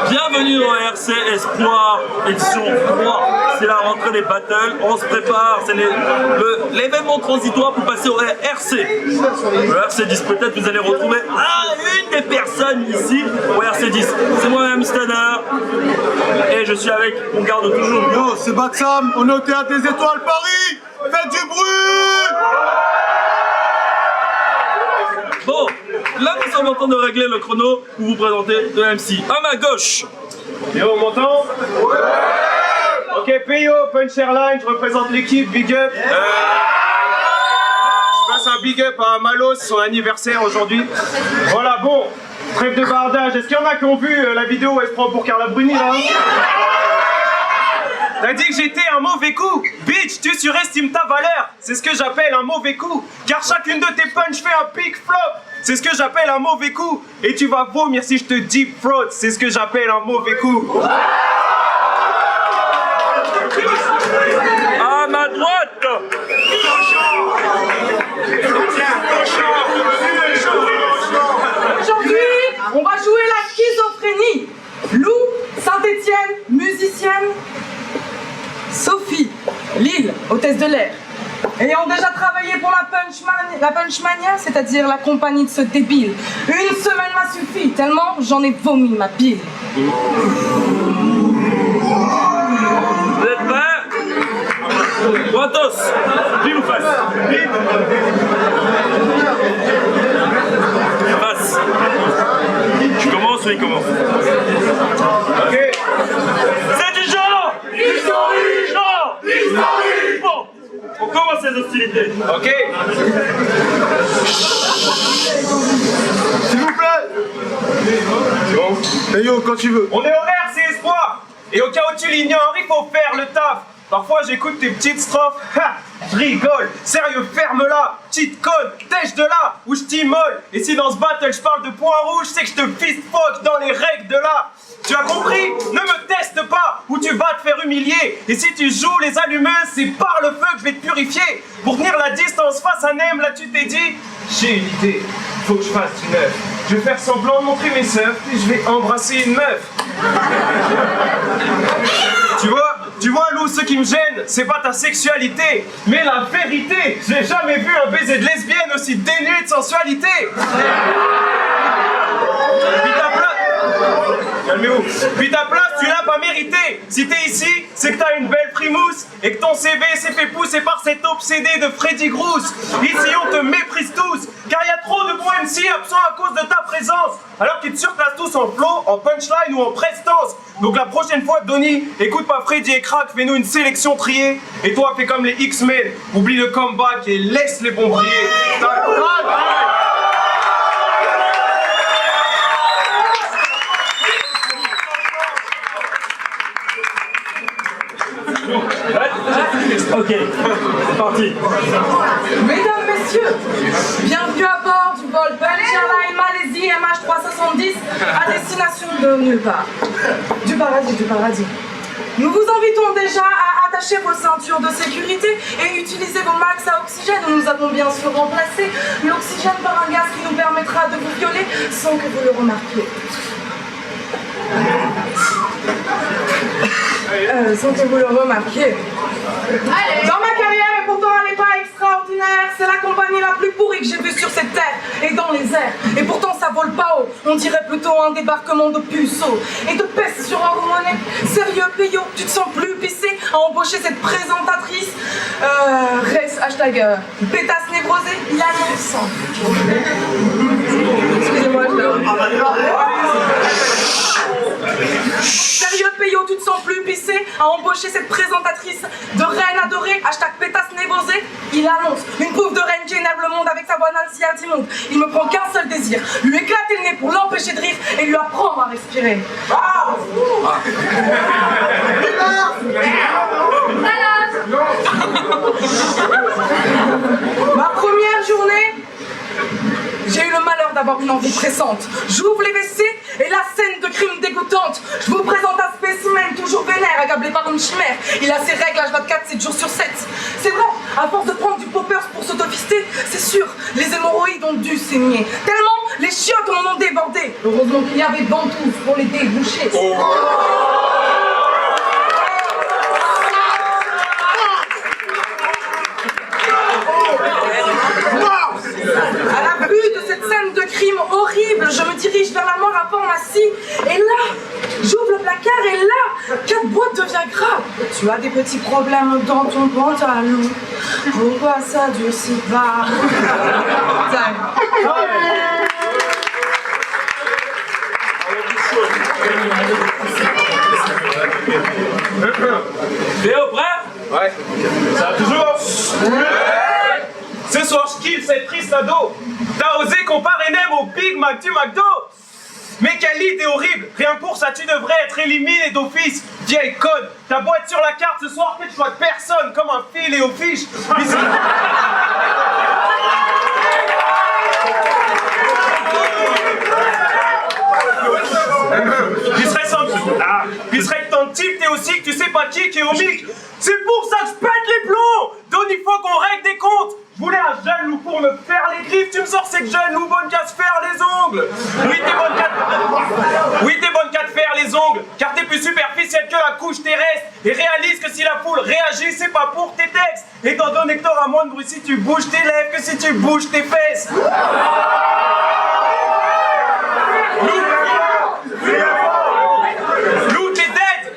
Bienvenue dans RC Espoir édition 3. C'est la rentrée des battles, on se prépare, c'est l'événement transitoire pour passer au RC. Le RC10, peut-être vous allez retrouver une des personnes ici au RC10. C'est moi-même Stanner et je suis avec mon garde toujours. Yo, c'est Batsam, on est au Théâtre des Étoiles Paris. Faites du bruit! Bon, là nous sommes en train de régler le chrono pour vous présenter le MC. À ma gauche. Yo, on m'entend? Ouais. Ok, Peyo, Punch Airline, je représente l'équipe, big up. Je passe un big up à Malos, son anniversaire aujourd'hui. Voilà, bon, trêve de bardage. Est-ce qu'il y en a qui ont vu la vidéo où elle se prend pour Carla Bruni là? T'as dit que j'étais un mauvais coup. Bitch, tu surestimes ta valeur. C'est ce que j'appelle un mauvais coup. Car chacune de tes punches fait un big flop. C'est ce que j'appelle un mauvais coup. Et tu vas vomir si je te deep throat. C'est ce que j'appelle un mauvais coup. À ma droite. Aujourd'hui, on va jouer la schizophrénie. Lou, Saint-Étienne, musicienne. Sophie, Lille, hôtesse de l'air. Ayant déjà travaillé pour la Punchmania, c'est-à-dire la compagnie de ce débile. Une semaine m'a suffi, tellement j'en ai vomi ma bile. Vous êtes prêts? Quantos, pile ou face? Face. Tu commences ou il commence? Ok. C'est du genre! Historique! Genre! Historique! Bon, on commence les hostilités. Ok. S'il vous plaît. C'est bon. Hey yo, quand tu veux. On est au RC Espoir. Et au cas où tu l'ignores, il faut faire le taf. Parfois j'écoute tes petites strophes. Ha! Je rigole. Sérieux, ferme-la. Petite conne. Tèche de là où je t'immole. Et si dans ce battle je parle de points rouges, c'est que je te fist fuck dans les règles de là. Tu as compris? Ne me teste pas ou tu vas te faire humilier. Et si tu joues les allumeuses, c'est par le feu que je vais te purifier. Pour tenir la distance face à Nem, là tu t'es dit, j'ai une idée, faut que je fasse du neuf. Je vais faire semblant de montrer mes seufs, puis je vais embrasser une meuf. Tu vois Lou, ce qui me gêne, c'est pas ta sexualité, mais la vérité. J'ai jamais vu un baiser de lesbienne aussi dénué de sensualité. Calmez-vous. Puis ta place, tu l'as pas méritée. Si t'es ici, c'est que t'as une belle frimousse et que ton CV s'est fait pousser par cet obsédé de Freddy Grouse. Ici, on te méprise tous, car il y a trop de bons MC absents à cause de ta présence. Alors qu'ils te surclassent tous en flow, en punchline ou en prestance. Donc la prochaine fois, Donny, écoute pas Freddy et Crack, fais-nous une sélection triée. Et toi, fais comme les X-Men, oublie le comeback et laisse les bons briller. Ok, c'est parti. Mesdames, messieurs, bienvenue à bord du vol Punch Airline Malaisie MH370 à destination de nulle part. Du paradis. Nous vous invitons déjà à attacher vos ceintures de sécurité et utiliser vos masques à oxygène. Nous avons bien sûr remplacé l'oxygène par un gaz qui nous permettra de vous violer sans que vous le remarquiez. Sans que vous le remarquiez. Dans ma carrière, et pourtant elle n'est pas extraordinaire, c'est la compagnie la plus pourrie que j'ai vue sur cette terre et dans les airs. Et pourtant ça vole pas haut, on dirait plutôt un débarquement de puceaux et de peste sur un romanet. Sérieux, Peyo, tu te sens plus pissé à embaucher cette présentatrice hashtag pétasse névrosée, l'annonce. Excusez-moi, Sérieux, Peyo, tu te sens plus pissé à embaucher cette présentatrice de reine adorée, hashtag pétasse névrosée? Il annonce une pauvre de reine qui énerve le monde avec sa voix Nancy Altimont. Il me prend qu'un seul désir, lui éclater le nez pour l'empêcher de rire et lui apprendre à respirer. Ma première journée, j'ai eu le malheur d'avoir une envie pressante. J'ouvre les WC et la scène de crime dégoûtante. Je vous présente un spécimen toujours vénère, accablé par une chimère. Il a ses règles H24, 7 jours sur 7. C'est vrai, à force de prendre du poppers pour s'autofister, c'est sûr, les hémorroïdes ont dû saigner. Tellement les chiottes en ont débordé. Heureusement qu'il y avait Ventouse pour les déboucher. À la vue de cette scène de crime horrible, je me dirige vers la mort à pharmacie. Et là, j'ouvre le placard et là, 4 boîtes de Viagra. Tu as des petits problèmes dans ton pantalon. Pourquoi ça dure si bas? Théo, prêt? Ouais. Ça va toujours? Ce soir, je kiffe cette triste ado. T'as osé comparer Nem au Big Mac du McDo? Mais quelle idée horrible! Rien que pour ça, tu devrais être éliminé d'office. Vieille conne, ta boîte sur la carte ce soir fait le choix de personne, comme un filet aux fiches. Puis serait que ton type, t'es aussi que tu sais pas qui est au mic. C'est pour ça que je pète les plombs. Donc il faut qu'on règle des comptes. Je voulais un jeune loup pour me faire les griffes. Tu me sors ces jeunes loups bonnes qu'à se faire les ongles. Oui, t'es bonne qu'à te faire les ongles. Car t'es plus superficielle que la couche terrestre. Et réalise que si la foule réagit, c'est pas pour tes textes. Étant donné que t'auras moins de bruit si tu bouges tes lèvres que si tu bouges tes fesses.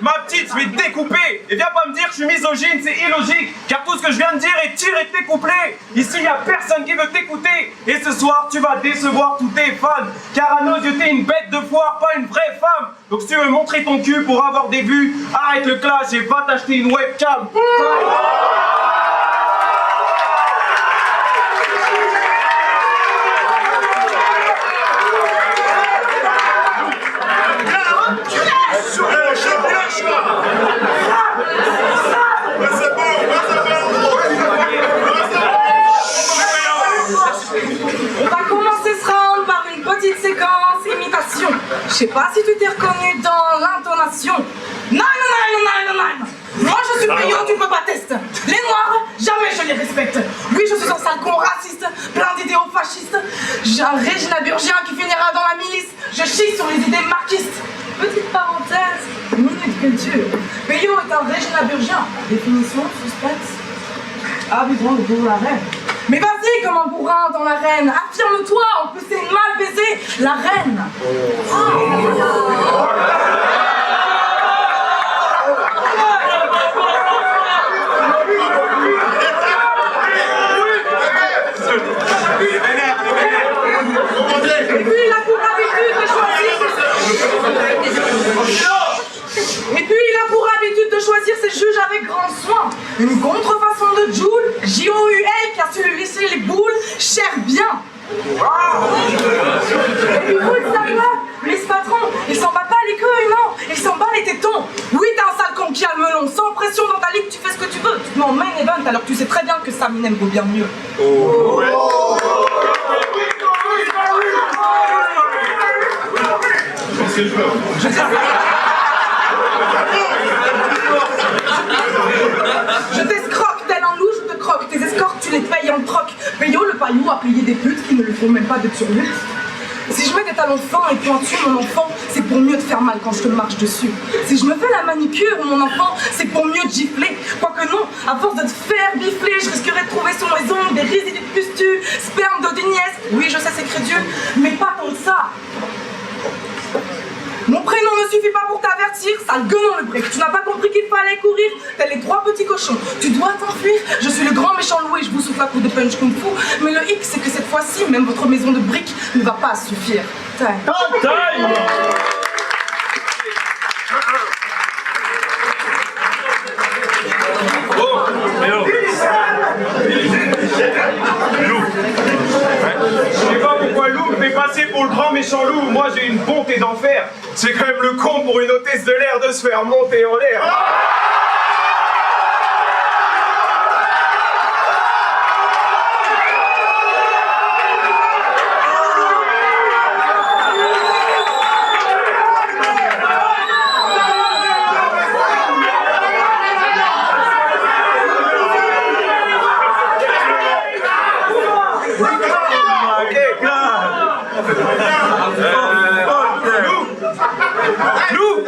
Ma petite, je vais te découper. Et viens pas me dire que je suis misogyne, c'est illogique. Car tout ce que je viens de dire est tiré de tes couplets. Ici, y a personne qui veut t'écouter. Et ce soir, tu vas décevoir tous tes fans. Car à nos yeux, t'es une bête de foire, pas une vraie femme. Donc si tu veux montrer ton cul pour avoir des vues, arrête le clash et va t'acheter une webcam. On va commencer ce round par une petite séquence imitation. Je sais pas si tu t'es reconnu dans l'intonation. Nine. Moi je suis payot, tu peux pas tester. Les noirs, jamais je les respecte. Oui, je suis un sale con raciste, plein d'idéaux fascistes. J'ai un Régina Burgien qui finira dans la milice. Je chie sur les idées marxistes. Petite parenthèse, minute culture. Payot est un Régina Burgien. Définition, suspense. Ah, putain, le pauvre la reine. Mais vas-y, comme un bourrin dans l'arène. Affirme-toi, en plus c'est mal baisé, la reine. Et puis il a pour habitude de choisir ses juges avec grand soin. Une contrefaçon de Joule, J-O-U-L, qui a su lui laisser les boules, cher bien. Et puis vous le savez pas, mais ce patron, il s'en bat pas les couilles, non, il s'en bat les tétons. Oui, t'es un sale con qui a le melon, sans pression dans ta ligue, tu fais ce que tu veux. Tu te mets en main event alors que tu sais très bien que Saminem vaut bien mieux. Je t'escroque tel un loup, je te croque. Tes escortes, tu les payes en troc. Payot, le paillou, a payé des putes qui ne le font même pas de turlute. Si je mets des talons fins et pointus, mon enfant, c'est pour mieux te faire mal quand je te marche dessus. Si je me fais la manicure, mon enfant, c'est pour mieux te gifler. Quoique non, à force de te faire bifler, je risquerais de trouver sur mes ongles des résidus de pustules, sperme d'Odiniès. Oui, je sais, c'est crédule, mais pas tant que ça. Mon prénom ne suffit pas pour t'avertir, sale guenon le brick. Tu n'as pas compris qu'il fallait courir, tels les 3 petits cochons. Tu dois t'enfuir, je suis le grand méchant loup et je vous souffle à coups de punch kung fu. Mais le hic, c'est que cette fois-ci, même votre maison de briques ne va pas suffire. Time. Je sais pas pourquoi Lou me fait passer pour le grand méchant loup. Moi j'ai une bonté d'enfer. C'est quand même le con pour une hôtesse de l'air de se faire monter en l'air. Lou,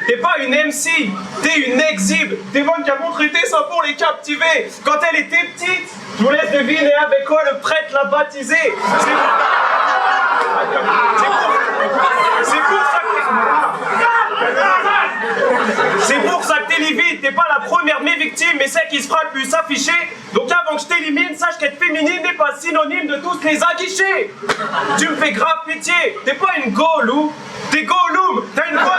t'es pas une MC, t'es une exhibe. T'es bonne qui a montré ça pour les captiver. Quand elle était petite, je vous laisse deviner avec quoi le prêtre l'a baptisée. C'est pour ça que t'es livide, t'es pas la première de mes victimes, mais celle qui se fera le plus afficher. Donc avant que je t'élimine, sache qu'être féminine n'est pas synonyme de tous les aguichés. Tu me fais grave pitié, t'es pas une go, Lou, t'es Gollum, t'as une voix.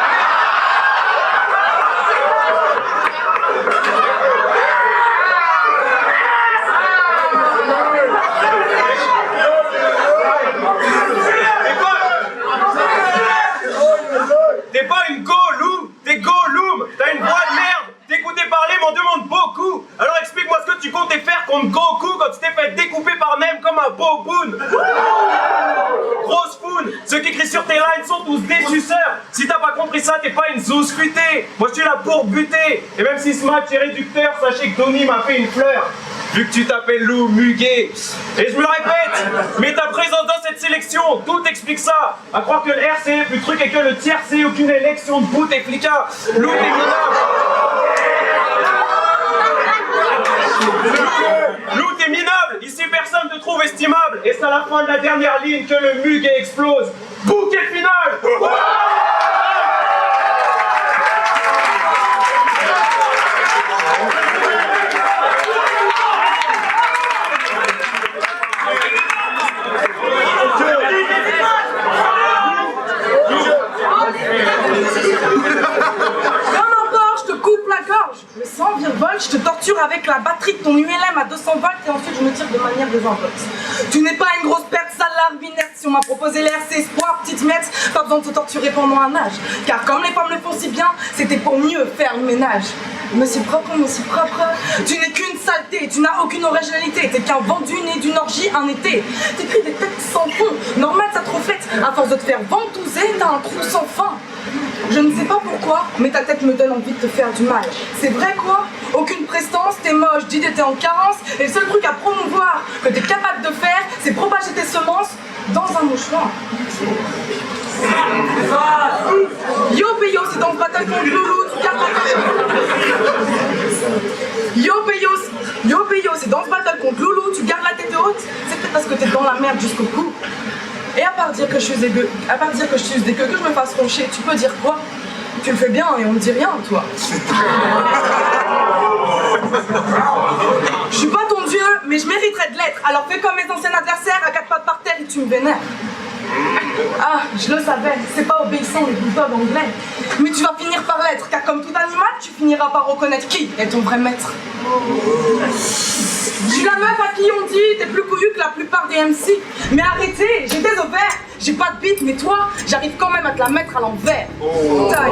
T'es pas une go, Lou, t'es Gollum, t'as une voix de merde, t'écouter parler m'en demande beaucoup. Alors explique-moi ce que tu comptais faire contre Goku quand tu t'es fait découper par même comme un boboon. Grosse foune, ceux qui crient sur tes lines sont tous des suceurs. Si t'as pas compris ça, t'es pas une zouze futée. Moi je suis là pour buter. Et même si ce match est réducteur, sachez que Donnie m'a fait une fleur. Vu que tu t'appelles Lou Muguet. Et je me le répète, mais ta présence dans cette sélection, tout explique ça. À croire que le RC est plus truc et que le tiercé, aucune élection de bout et flicard. Lou, t'es minable. Lou, t'es minable. Ici, personne te trouve estimable. Et c'est à la fin de la dernière ligne que le Muguet explose. Bouquet final. Le sang virevolte, je te torture avec la batterie de ton ULM à 200 volts et ensuite je me tire de manière désinvolte. Tu n'es pas une grosse perte, sale larve inerte. Si on m'a proposé l'RC espoir, petite miette, pas besoin de te torturer pendant un âge. Car comme les femmes le font si bien, c'était pour mieux faire le ménage. Monsieur propre, tu n'es qu'une saleté, tu n'as aucune originalité. T'es qu'un vendu né d'une orgie un été. T'écris des textes sans fond, normal ça te reflète. À force de te faire ventouser, t'as un trou sans fin. Je ne sais pas pourquoi, mais ta tête me donne envie de te faire du mal. C'est vrai quoi? Aucune prestance, t'es moche, dis t'es en carence. Et le seul truc à promouvoir que t'es capable de faire, c'est propager tes semences dans un mouchoir. Yo Péyo, c'est dans le battle contre Loulou, tu gardes la tête. Yo Péyo, c'est dans ce battle contre Loulou, tu gardes la tête haute. C'est peut-être parce que t'es dans la merde jusqu'au cou. Et à part dire que je suis dégueu, à part dire que je suis dégueu, que je me fasse roncher, tu peux dire quoi? Tu le fais bien et on me dit rien, toi. Je suis pas ton dieu, mais je mériterais de l'être. Alors fais comme mes anciens adversaires, à 4 pattes par terre et tu me vénères. Ah, je le savais, c'est pas obéissant les bulldogs anglais. Mais tu vas finir par l'être, car comme tout animal, tu finiras par reconnaître qui est ton vrai maître. Je suis la meuf à qui on dit t'es plus couillu que la plupart des MC. Mais arrêtez, j'ai des ovaires, j'ai pas de bite, mais toi, j'arrive quand même à te la mettre à l'envers. Taille.